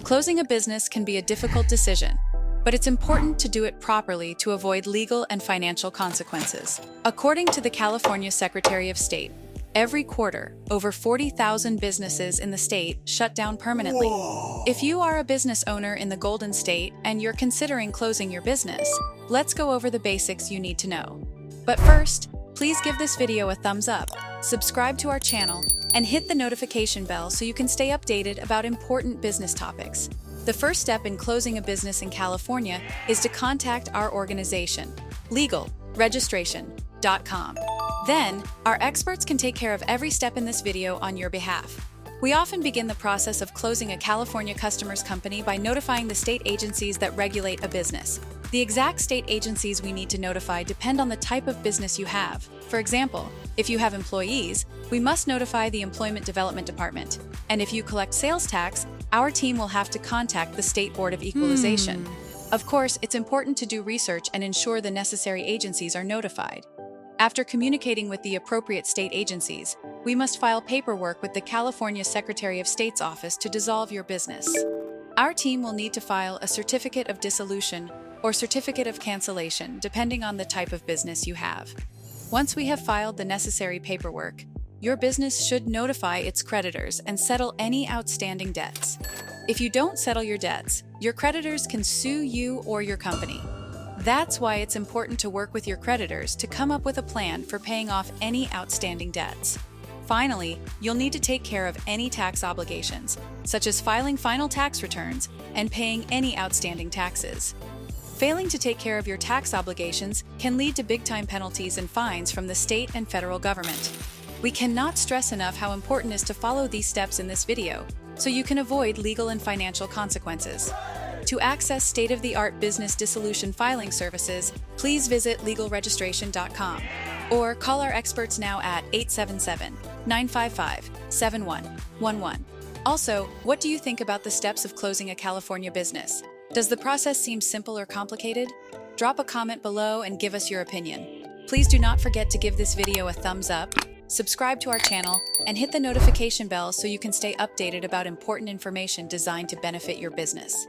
Closing a business can be a difficult decision, but it's important to do it properly to avoid legal and financial consequences. According to the California Secretary of State, every quarter, over 40,000 businesses in the state shut down permanently. If you are a business owner in the Golden State and you're considering closing your business, let's go over the basics you need to know. But first, please give this video a thumbs up, subscribe to our channel, and hit the notification bell so you can stay updated about important business topics. The first step in closing a business in California is to contact our organization, legalregistration.com. Then, our experts can take care of every step in this video on your behalf. We often begin the process of closing a California customer's company by notifying the state agencies that regulate a business. The exact state agencies we need to notify depend on the type of business you have. For example, if you have employees, we must notify the Employment Development Department. And if you collect sales tax, our team will have to contact the State Board of Equalization. Of course, it's important to do research and ensure the necessary agencies are notified. After communicating with the appropriate state agencies, we must file paperwork with the California Secretary of State's office to dissolve your business. Our team will need to file a certificate of dissolution or certificate of cancellation, depending on the type of business you have. Once we have filed the necessary paperwork, your business should notify its creditors and settle any outstanding debts. If you don't settle your debts, your creditors can sue you or your company. That's why it's important to work with your creditors to come up with a plan for paying off any outstanding debts. Finally, you'll need to take care of any tax obligations, such as filing final tax returns and paying any outstanding taxes. Failing to take care of your tax obligations can lead to big-time penalties and fines from the state and federal government. We cannot stress enough how important it is to follow these steps in this video, so you can avoid legal and financial consequences. To access state-of-the-art business dissolution filing services, please visit legalregistration.com or call our experts now at 877-955-7111. Also, what do you think about the steps of closing a California business? Does the process seem simple or complicated? Drop a comment below and give us your opinion. Please do not forget to give this video a thumbs up, subscribe to our channel, and hit the notification bell so you can stay updated about important information designed to benefit your business.